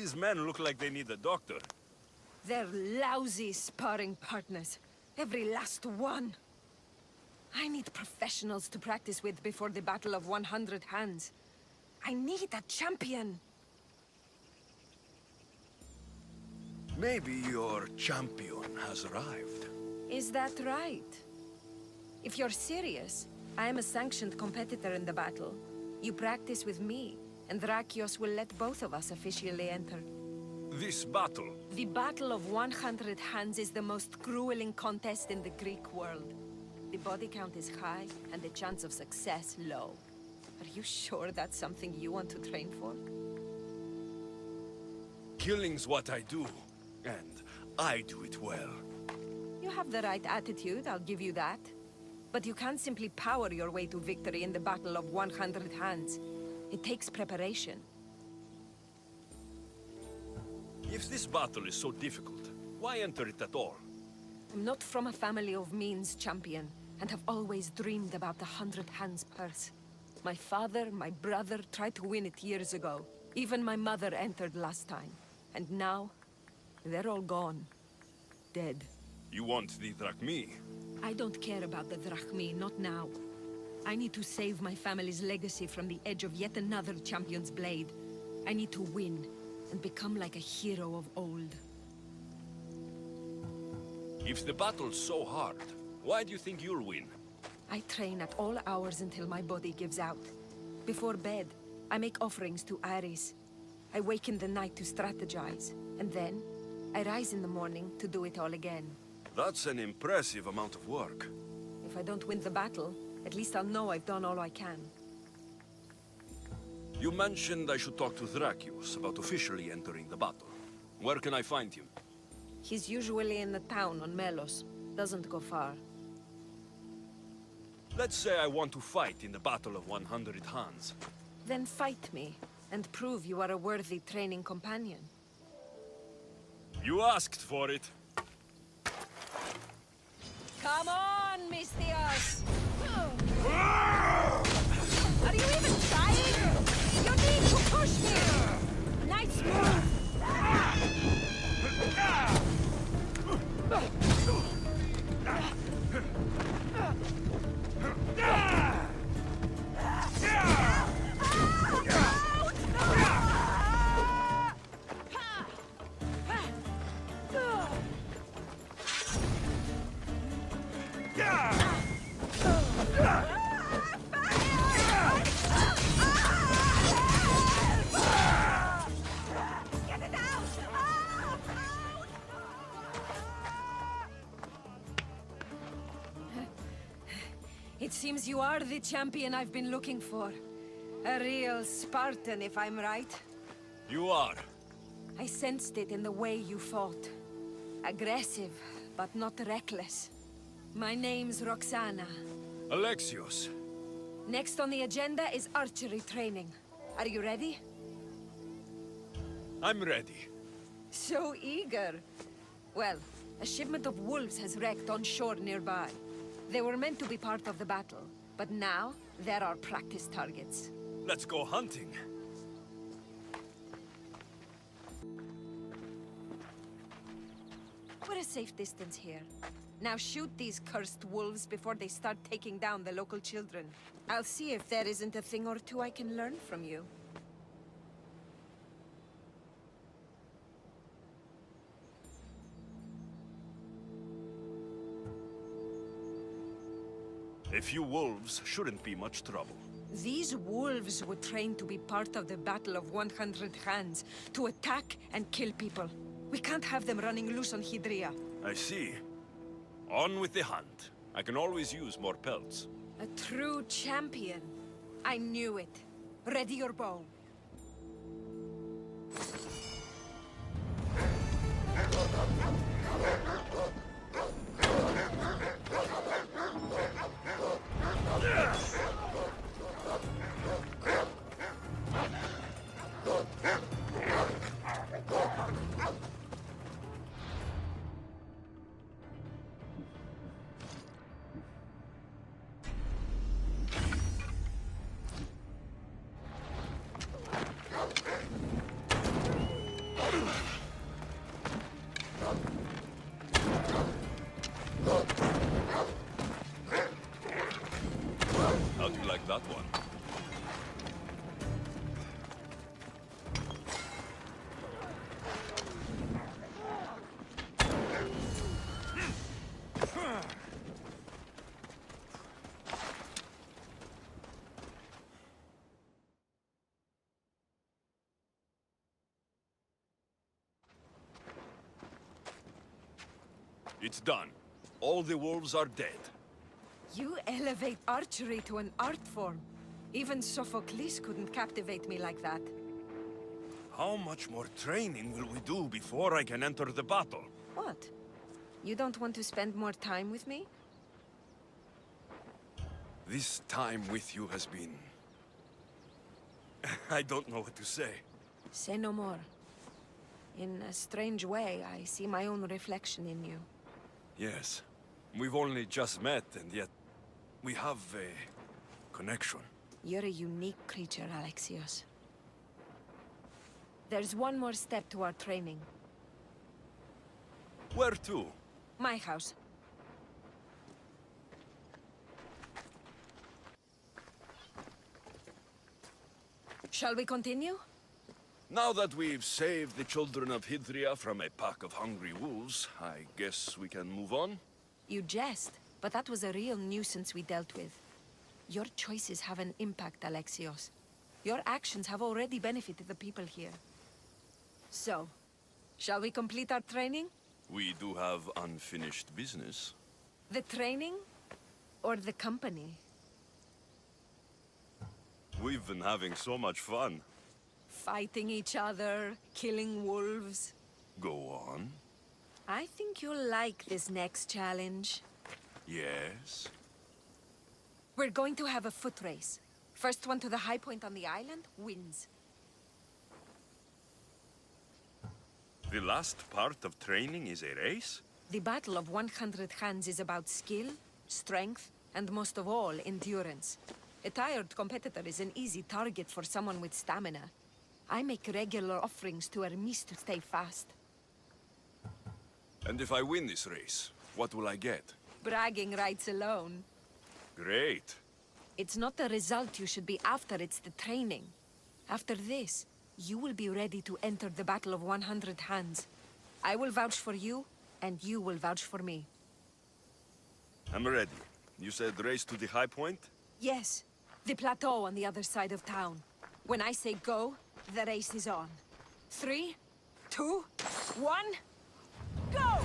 These men look like they need a doctor. They're lousy sparring partners. Every last one. I need professionals to practice with before the Battle of 100 Hands. I need a champion. Maybe your champion has arrived. Is that right? If you're serious, I am a sanctioned competitor in the battle. You practice with me, and Drakios will let both of us officially enter. This battle? The Battle of 100 Hands is the most grueling contest in the Greek world. The body count is high, and the chance of success low. Are you sure that's something you want to train for? Killing's what I do, and I do it well. You have the right attitude, I'll give you that. But you can't simply power your way to victory in the Battle of 100 Hands. It takes preparation. If this battle is so difficult, why enter it at all? I'm not from a family of means, champion, and have always dreamed about the 100 Hands purse. My father, my brother tried to win it years ago. Even my mother entered last time. And now, they're all gone. Dead. You want the drachmi? I don't care about the drachmi, not now. I need to save my family's legacy from the edge of yet another champion's blade. I need to win, and become like a hero of old. If the battle's so hard, why do you think you'll win? I train at all hours until my body gives out. Before bed, I make offerings to Ares. I wake in the night to strategize, and then I rise in the morning to do it all again. That's an impressive amount of work. If I don't win the battle, at least I'll know I've done all I can. You mentioned I should talk to Drakios about officially entering the battle. Where can I find him? He's usually in the town on Melos. Doesn't go far. Let's say I want to fight in the Battle of 100 Hands. Then fight me, and prove you are a worthy training companion. You asked for it. Come on, Mistios! Are you even trying? You need to push me! Nice move! It seems you are the champion I've been looking for. A real Spartan, if I'm right. You are. I sensed it in the way you fought. Aggressive, but not reckless. My name's Roxana. Alexios. Next on the agenda is archery training. Are you ready? I'm ready. So eager. Well, a shipment of wolves has wrecked on shore nearby. They were meant to be part of the battle, but now they're our practice targets. Let's go hunting. We're a safe distance here. Now shoot these cursed wolves before they start taking down the local children. I'll see if there isn't a thing or two I can learn from you. A few wolves shouldn't be much trouble. These wolves were trained to be part of the Battle of 100 Hands, to attack and kill people. We can't have them running loose on Hydria. I see. On with the hunt. I can always use more pelts. A true champion. I knew it. Ready your bow. that one. It's done. All the wolves are dead. You elevate archery to an art form. Even Sophocles couldn't captivate me like that. How much more training will we do before I can enter the battle? What? You don't want to spend more time with me? This time with you has been... I don't know what to say. Say no more. In a strange way, I see my own reflection in you. Yes. We've only just met, and yet... we have a... connection. You're a unique creature, Alexios. There's one more step to our training. Where to? My house. Shall we continue? Now that we've saved the children of Hydria from a pack of hungry wolves, I guess we can move on? You jest, but that was a real nuisance we dealt with. Your choices have an impact, Alexios. Your actions have already benefited the people here. So, shall we complete our training? We do have unfinished business. The training? Or the company? We've been having so much fun. Fighting each other, killing wolves. Go on. I think you'll like this next challenge. Yes? We're going to have a foot race. First one to the high point on the island wins. The last part of training is a race? The Battle of 100 Hands is about skill, strength, and most of all, endurance. A tired competitor is an easy target for someone with stamina. I make regular offerings to Hermes to stay fast. And if I win this race, what will I get? Bragging rights alone. Great. It's not the result you should be after, it's the training. After this, you will be ready to enter the Battle of 100 Hands. I will vouch for you, and you will vouch for me. I'm ready. You said race to the high point? Yes, the plateau on the other side of town. When I say go, the race is on. 3, 2, 1, go!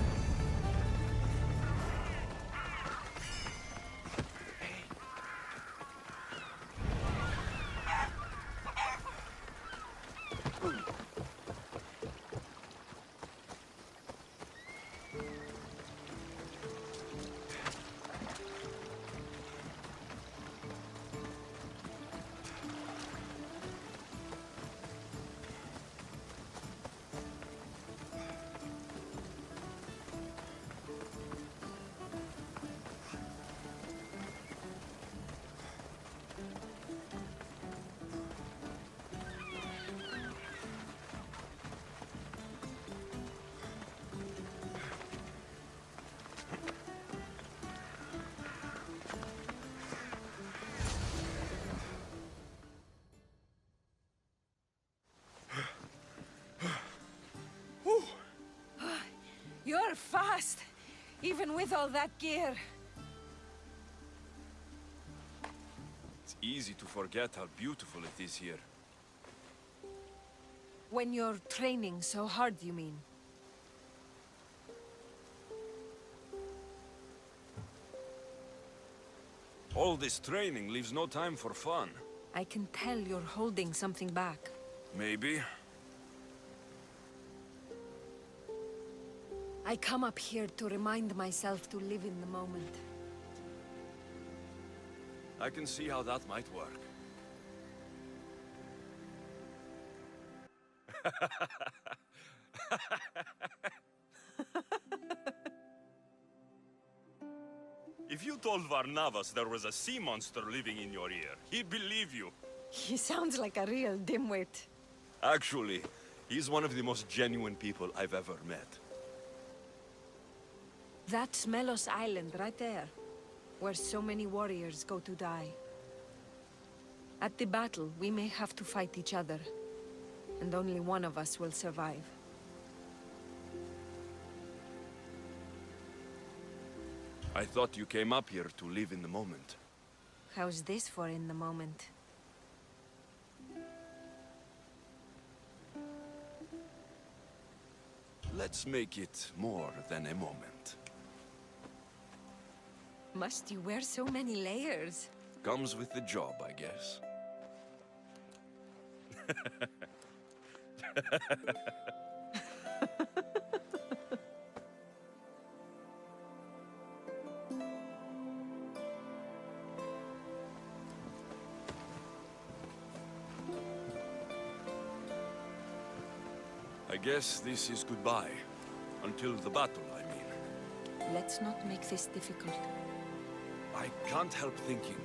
You're fast, even with all that gear. It's easy to forget how beautiful it is here. When you're training so hard, you mean? All this training leaves no time for fun. I can tell you're holding something back. Maybe. I come up here to remind myself to live in the moment. I can see how that might work. If you told Varnavas there was a sea monster living in your ear, he'd believe you. He sounds like a real dimwit. Actually, he's one of the most genuine people I've ever met. That's Melos Island right there, where so many warriors go to die. At the battle, we may have to fight each other. And only one of us will survive. I thought you came up here to live in the moment. How's this for in the moment? Let's make it more than a moment. Must you wear so many layers? Comes with the job, I guess. I guess this is goodbye. Until the battle, I mean. Let's not make this difficult. I can't help thinking.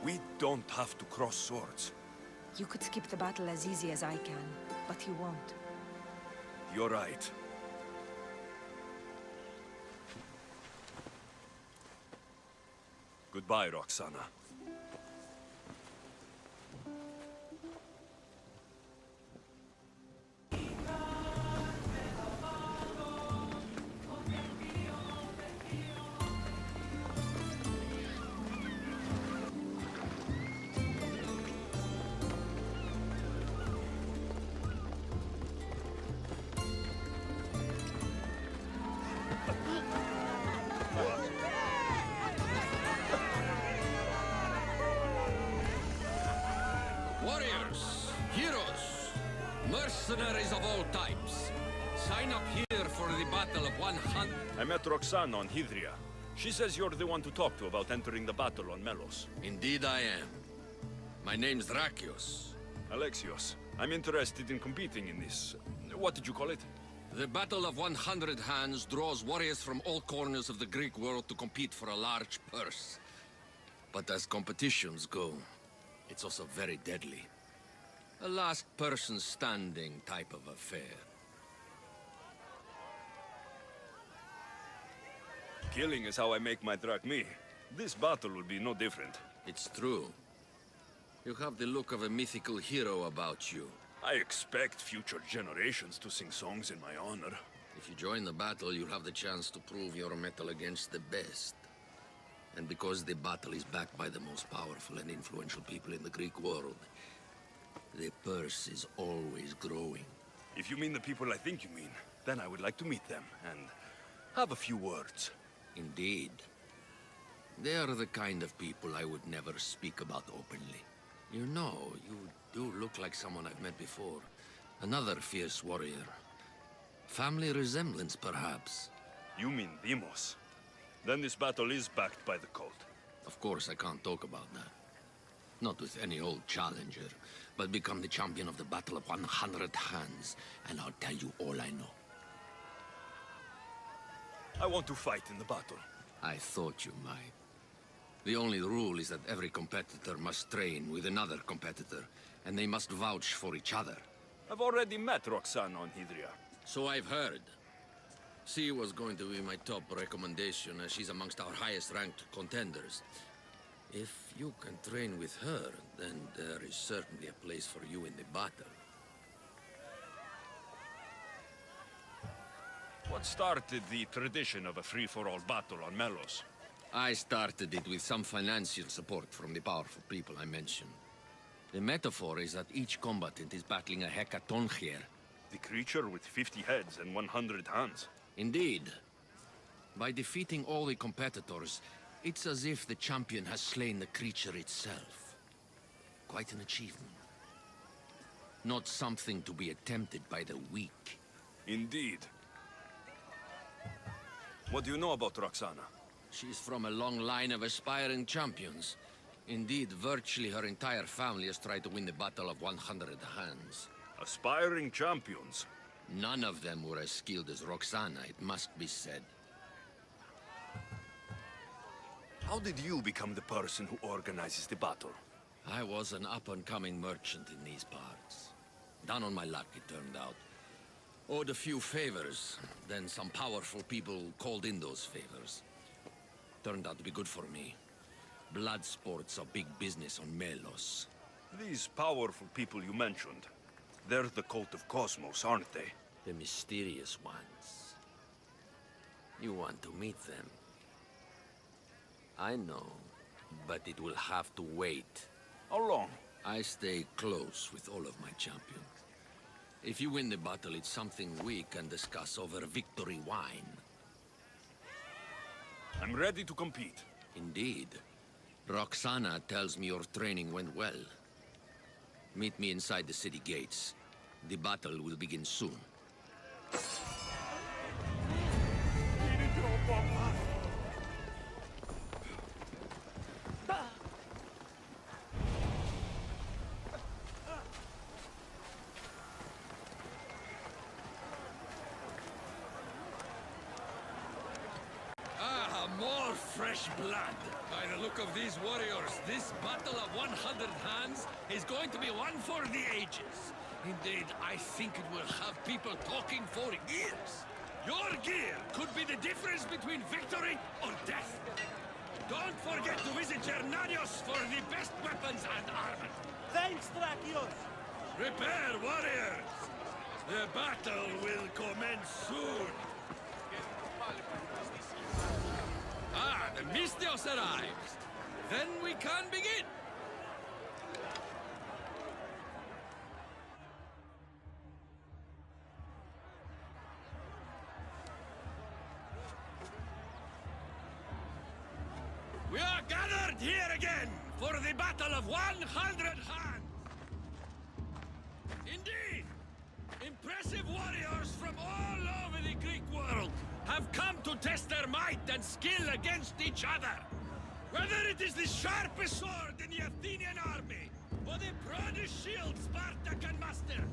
We don't have to cross swords. You could skip the battle as easy as I can, but you won't. You're right. Goodbye, Roxana. Warriors, heroes, mercenaries of all types, sign up here for the Battle of 100. I met Roxana on Hydria. She says you're the one to talk to about entering the battle on Melos. Indeed I am. My name's Drakios. Alexios, I'm interested in competing in this. What did you call it? The Battle of 100 Hands draws warriors from all corners of the Greek world to compete for a large purse. But as competitions go, it's also very deadly. A last person standing type of affair. Killing is how I make my drachmi. This battle will be no different. It's true. You have the look of a mythical hero about you. I expect future generations to sing songs in my honor. If you join the battle, you'll have the chance to prove your mettle against the best. And because the battle is backed by the most powerful and influential people in the Greek world, the purse is always growing. If you mean the people I think you mean, then I would like to meet them and have a few words. Indeed. They are the kind of people I would never speak about openly. You know, you do look like someone I've met before. Another fierce warrior. Family resemblance, perhaps. You mean Demos? Then this battle is backed by the cult. Of course, I can't talk about that. Not with any old challenger, but become the champion of the Battle of 100 Hands, and I'll tell you all I know. I want to fight in the battle. I thought you might. The only rule is that every competitor must train with another competitor, and they must vouch for each other. I've already met Roxana on Hydria. So I've heard. She was going to be my top recommendation, as she's amongst our highest-ranked contenders. If you can train with her, then there is certainly a place for you in the battle. What started the tradition of a free-for-all battle on Melos? I started it with some financial support from the powerful people I mentioned. The metaphor is that each combatant is battling a hecatoncheir. The creature with 50 heads and 100 hands. Indeed. By defeating all the competitors, it's as if the champion has slain the creature itself. Quite an achievement. Not something to be attempted by the weak. Indeed. What do you know about Roxana? She's from a long line of aspiring champions. Indeed, virtually her entire family has tried to win the Battle of 100 Hands. Aspiring champions. None of them were as skilled as Roxana, it must be said. How did you become the person who organizes the battle? I was an up-and-coming merchant in these parts. Down on my luck, it turned out. Owed a few favors, then some powerful people called in those favors. Turned out to be good for me. Blood sports are big business on Melos. These powerful people you mentioned, they're the cult of Cosmos, aren't they? The mysterious ones. You want to meet them? I know, but it will have to wait. How long? I stay close with all of my champions. If you win the battle, it's something we can discuss over victory wine. I'm ready to compete. Indeed. Roxana tells me your training went well. Meet me inside the city gates. The battle will begin soon. More fresh blood. By the look of these warriors, this battle of 100 hands is going to be one for the ages. Indeed, I think it will have people talking for years. Your gear could be the difference between victory or death. Don't forget to visit Gernanios for the best weapons and armor. Thanks, Drakios! Prepare, warriors! The battle will commence soon. Ah, the Mystios arrives. Then we can begin. We are gathered here again for the battle of 100 hands. Indeed, impressive warriors from all over the Greek world have come to test their might and skill against each other. Whether it is the sharpest sword in the Athenian army, or the broadest shield Sparta can muster,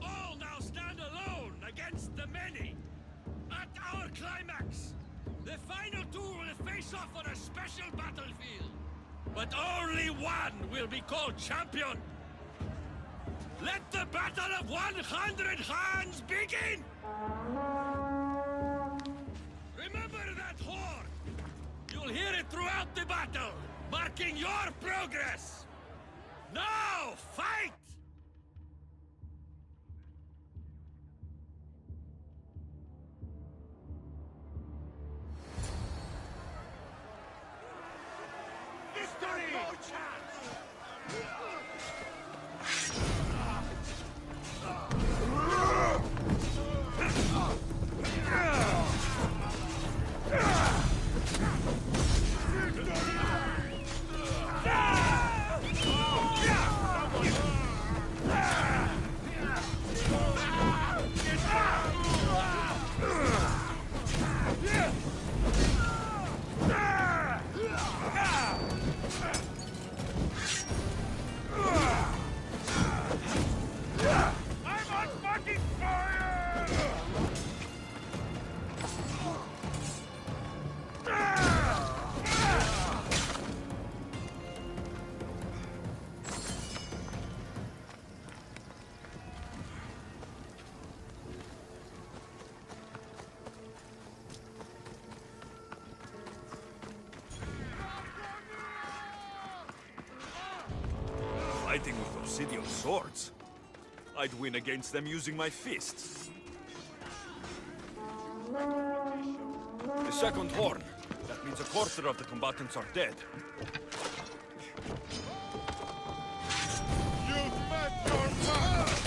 all now stand alone against the many. At our climax, the final two will face off on a special battlefield. But only one will be called champion. Let the battle of 100 hands begin! Remember that horn! You'll hear it throughout the battle, marking your progress! Now, fight! Victory! No chance! Fighting with obsidian swords? I'd win against them using my fists. The second horn. That means a quarter of the combatants are dead. You've met your match!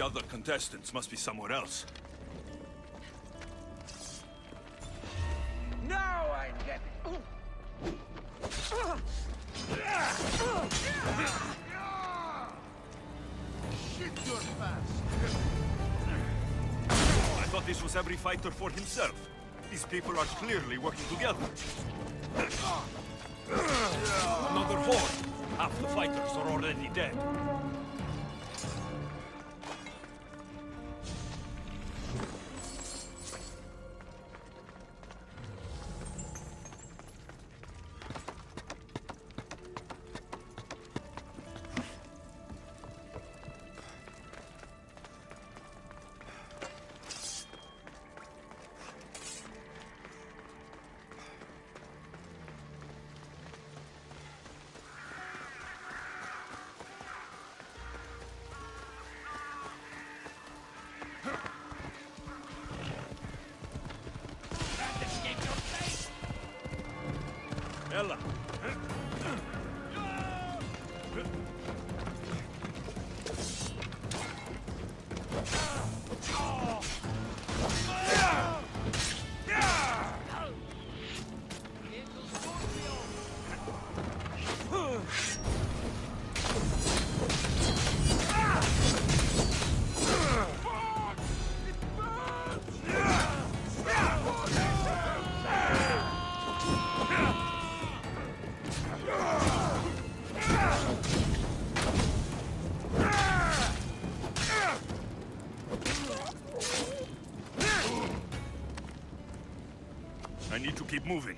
The other contestants must be somewhere else. Now I get Shit, you're fast. I thought this was every fighter for himself. These people are clearly working together. Another horde. Half the fighters are already dead. Ella. I need to keep moving.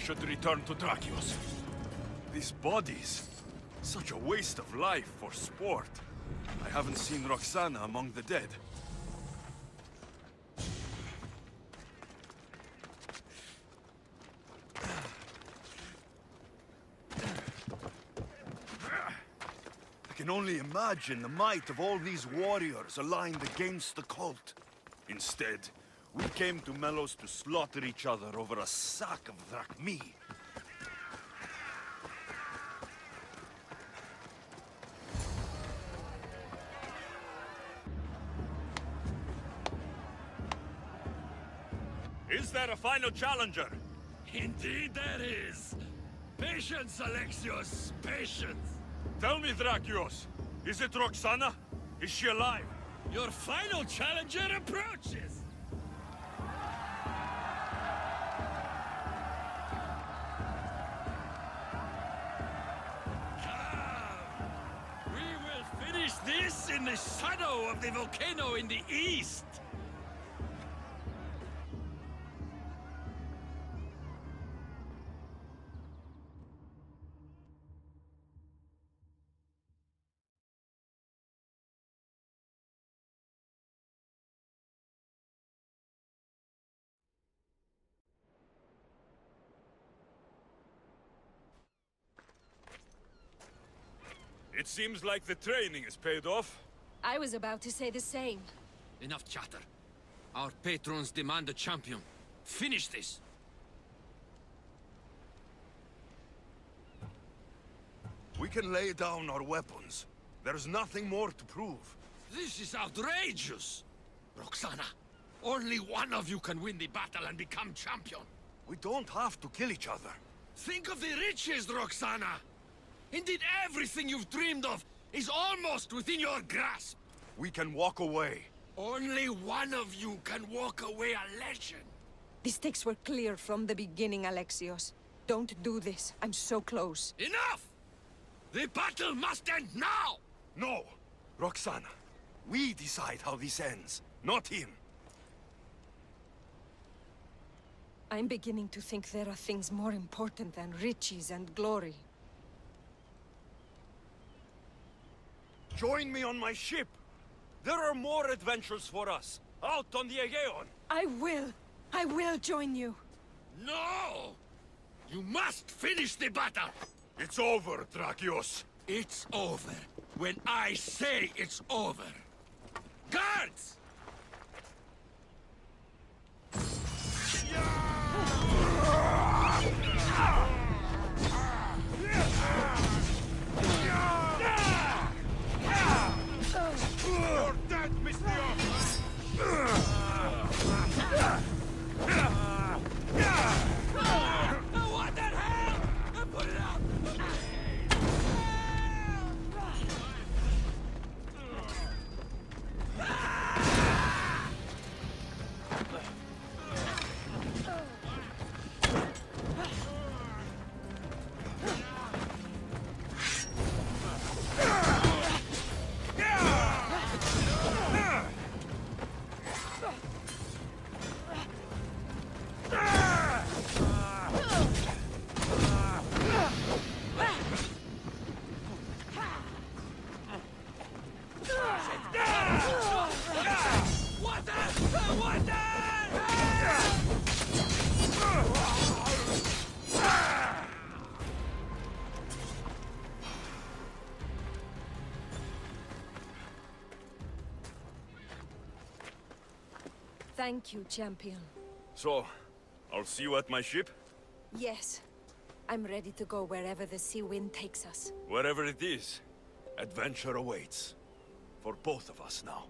should return to Drakios. These bodies, such a waste of life for sport. I haven't seen Roxana among the dead. I can only imagine the might of all these warriors aligned against the cult. Instead, we came to Melos to slaughter each other over a sack of drachmi. Is there a final challenger? Indeed there is. Patience, Alexios, patience. Tell me, Drakios, is it Roxana? Is she alive? Your final challenger approaches. Come. We will finish this in the shadow of the volcano in the east. It seems like the training is paid off. I was about to say the same. Enough chatter. Our patrons demand a champion. Finish this. We can lay down our weapons. There's nothing more to prove. This is outrageous! Roxana, only one of you can win the battle and become champion. We don't have to kill each other. Think of the riches, Roxana! Indeed, everything you've dreamed of is almost within your grasp. We can walk away. Only one of you can walk away a legend. The stakes were clear from the beginning, Alexios. Don't do this. I'm so close. Enough! The battle must end now! No! Roxana, we decide how this ends, not him. I'm beginning to think there are things more important than riches and glory. Join me on my ship. There are more adventures for us, out on the Aegean. I will join you. No! You must finish the battle! It's over, Drakios. It's over when I say it's over. Guards! You're dead, Mr. What the hell? Put it up! Thank you, champion. So, I'll see you at my ship? Yes. I'm ready to go wherever the sea wind takes us. Wherever it is, adventure awaits. For both of us now.